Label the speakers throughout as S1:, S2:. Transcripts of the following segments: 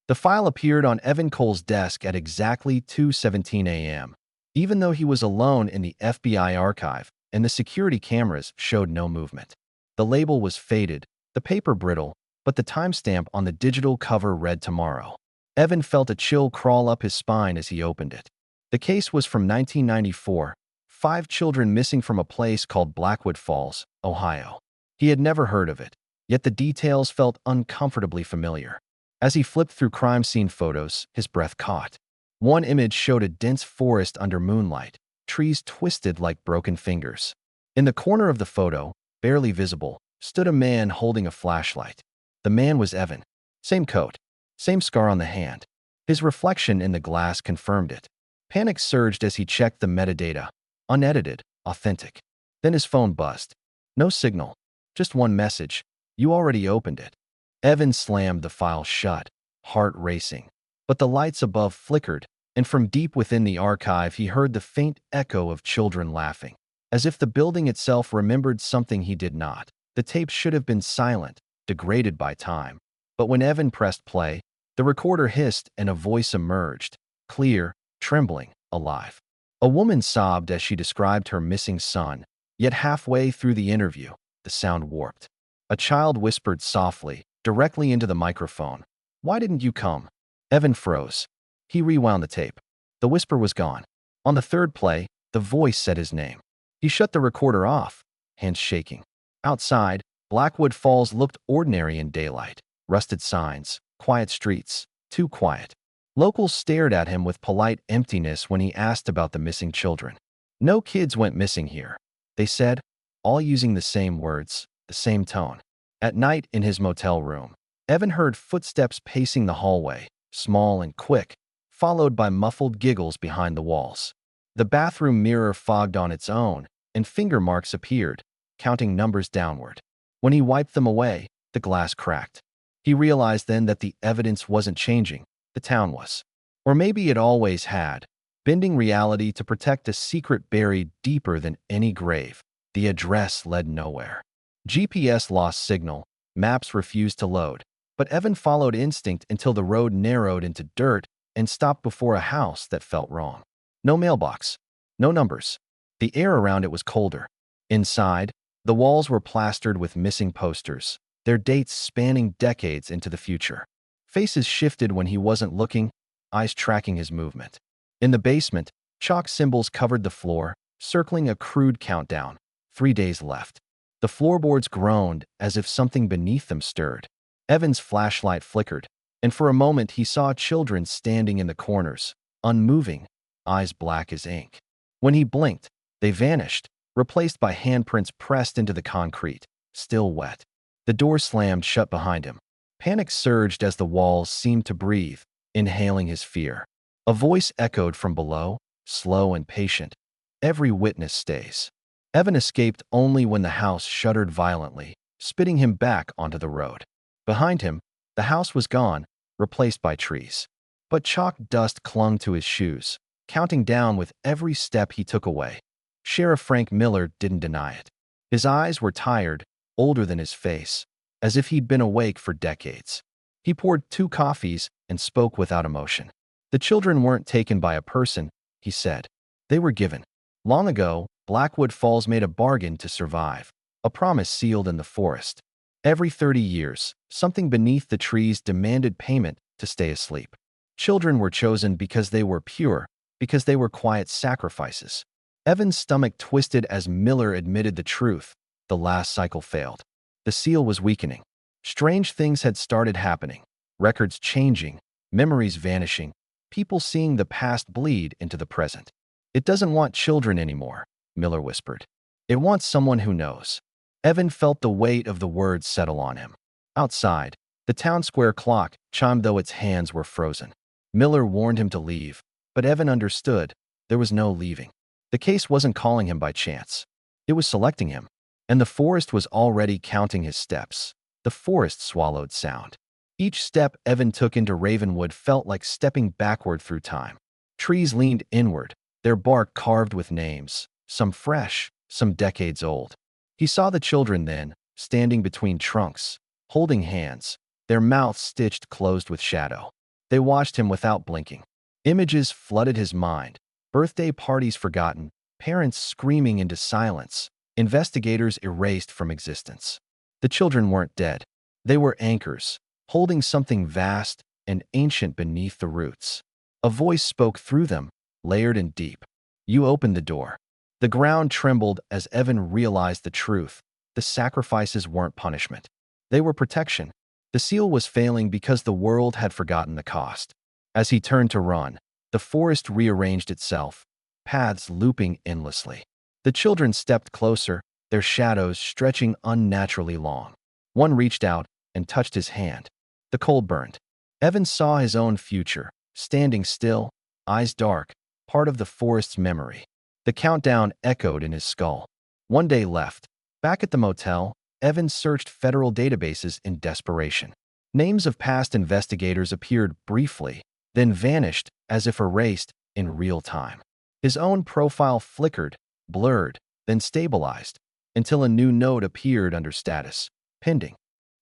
S1: The file appeared on Evan Cole's desk at exactly 2:17 a.m. Even though he was alone in the FBI archive and the security cameras showed no movement. The label was faded, the paper brittle, but the timestamp on the digital cover read tomorrow. Evan felt a chill crawl up his spine as he opened it. The case was from 1994, 5 children missing from a place called Blackwood Falls, Ohio. He had never heard of it, yet the details felt uncomfortably familiar. As he flipped through crime scene photos, his breath caught. One image showed a dense forest under moonlight, trees twisted like broken fingers. In the corner of the photo, barely visible, stood a man holding a flashlight. The man was Evan. Same coat, same scar on the hand. His reflection in the glass confirmed it. Panic surged as he checked the metadata. Unedited, authentic. Then his phone buzzed. No signal. Just one message. You already opened it. Evan slammed the file shut, heart racing. But the lights above flickered, and from deep within the archive he heard the faint echo of children laughing. As if the building itself remembered something he did not. The tape should have been silent, degraded by time. But when Evan pressed play, the recorder hissed and a voice emerged, clear, trembling, alive. A woman sobbed as she described her missing son, yet halfway through the interview, the sound warped. A child whispered softly, directly into the microphone, "Why didn't you come?" Evan froze. He rewound the tape. The whisper was gone. On the third play, the voice said his name. He shut the recorder off, hands shaking. Outside, Blackwood Falls looked ordinary in daylight. Rusted signs, quiet streets, too quiet. Locals stared at him with polite emptiness when he asked about the missing children. No kids went missing here, they said, all using the same words, the same tone. At night in his motel room, Evan heard footsteps pacing the hallway, small and quick, followed by muffled giggles behind the walls. The bathroom mirror fogged on its own, and finger marks appeared, counting numbers downward. When he wiped them away, the glass cracked. He realized then that the evidence wasn't changing, the town was. Or maybe it always had, bending reality to protect a secret buried deeper than any grave. The address led nowhere. GPS lost signal, maps refused to load, but Evan followed instinct until the road narrowed into dirt and stopped before a house that felt wrong. No mailbox, no numbers. The air around it was colder. Inside, the walls were plastered with missing posters, their dates spanning decades into the future. Faces shifted when he wasn't looking, eyes tracking his movement. In the basement, chalk symbols covered the floor, circling a crude countdown. 3 days left. The floorboards groaned as if something beneath them stirred. Evan's flashlight flickered, and for a moment he saw children standing in the corners, unmoving, eyes black as ink. When he blinked, they vanished, replaced by handprints pressed into the concrete, still wet. The door slammed shut behind him. Panic surged as the walls seemed to breathe, inhaling his fear. A voice echoed from below, slow and patient. Every witness stays. Evan escaped only when the house shuddered violently, spitting him back onto the road. Behind him, the house was gone, replaced by trees. But chalk dust clung to his shoes, counting down with every step he took away. Sheriff Frank Miller didn't deny it. His eyes were tired, older than his face, as if he'd been awake for decades. He poured 2 coffees and spoke without emotion. The children weren't taken by a person, he said. They were given. Long ago, Blackwood Falls made a bargain to survive, a promise sealed in the forest. Every 30 years, something beneath the trees demanded payment to stay asleep. Children were chosen because they were pure, because they were quiet sacrifices. Evan's stomach twisted as Miller admitted the truth. The last cycle failed. The seal was weakening. Strange things had started happening. Records changing, memories vanishing, people seeing the past bleed into the present. It doesn't want children anymore, Miller whispered. It wants someone who knows. Evan felt the weight of the words settle on him. Outside, the town square clock chimed though its hands were frozen. Miller warned him to leave, but Evan understood. There was no leaving. The case wasn't calling him by chance. It was selecting him. And the forest was already counting his steps. The forest swallowed sound. Each step Evan took into Ravenwood felt like stepping backward through time. Trees leaned inward, their bark carved with names, some fresh, some decades old. He saw the children then, standing between trunks, holding hands, their mouths stitched closed with shadow. They watched him without blinking. Images flooded his mind. Birthday parties forgotten, parents screaming into silence, investigators erased from existence. The children weren't dead. They were anchors, holding something vast and ancient beneath the roots. A voice spoke through them, layered and deep. You opened the door. The ground trembled as Evan realized the truth. The sacrifices weren't punishment. They were protection. The seal was failing because the world had forgotten the cost. As he turned to run, the forest rearranged itself, paths looping endlessly. The children stepped closer, their shadows stretching unnaturally long. One reached out and touched his hand. The cold burned. Evan saw his own future, standing still, eyes dark, part of the forest's memory. The countdown echoed in his skull. One day left. Back at the motel, Evan searched federal databases in desperation. Names of past investigators appeared briefly, then vanished as if erased in real time. His own profile flickered, blurred, then stabilized, until a new note appeared under status, pending.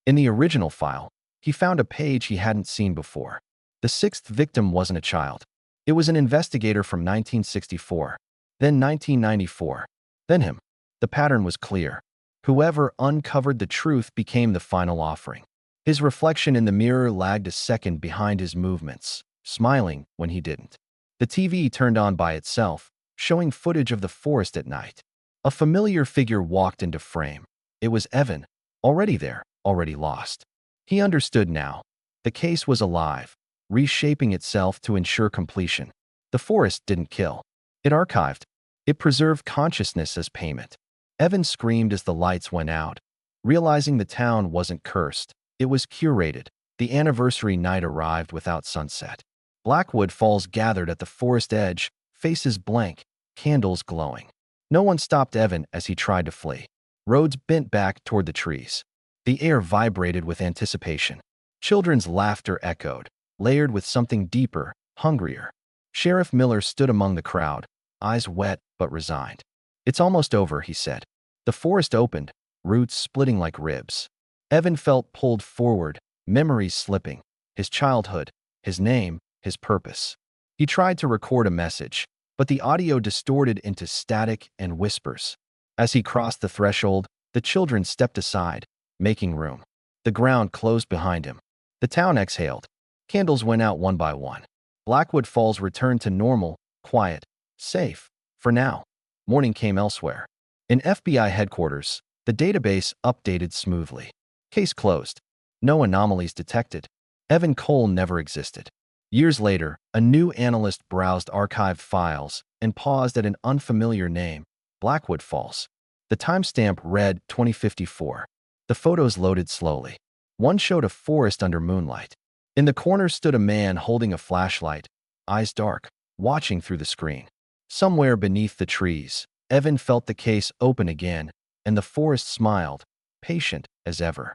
S1: In the original file, he found a page he hadn't seen before. The sixth victim wasn't a child. It was an investigator from 1964, then 1994, then him. The pattern was clear. Whoever uncovered the truth became the final offering. His reflection in the mirror lagged a second behind his movements, smiling when he didn't. The TV turned on by itself, showing footage of the forest at night. A familiar figure walked into frame. It was Evan, already there, already lost. He understood now. The case was alive, reshaping itself to ensure completion. The forest didn't kill. It archived. It preserved consciousness as payment. Evan screamed as the lights went out, realizing the town wasn't cursed. It was curated. The anniversary night arrived without sunset. Blackwood Falls gathered at the forest edge, faces blank, candles glowing. No one stopped Evan as he tried to flee. Roads bent back toward the trees. The air vibrated with anticipation. Children's laughter echoed, layered with something deeper, hungrier. Sheriff Miller stood among the crowd, eyes wet but resigned. It's almost over, he said. The forest opened, roots splitting like ribs. Evan felt pulled forward, memories slipping. His childhood, his name, his purpose. He tried to record a message, but the audio distorted into static and whispers. As he crossed the threshold, the children stepped aside, making room. The ground closed behind him. The town exhaled. Candles went out one by one. Blackwood Falls returned to normal, quiet, safe, for now. Morning came elsewhere. In FBI headquarters, the database updated smoothly. Case closed. No anomalies detected. Evan Cole never existed. Years later, a new analyst browsed archived files and paused at an unfamiliar name, Blackwood Falls. The timestamp read 2054. The photos loaded slowly. One showed a forest under moonlight. In the corner stood a man holding a flashlight, eyes dark, watching through the screen. Somewhere beneath the trees, Evan felt the case open again, and the forest smiled, patient as ever.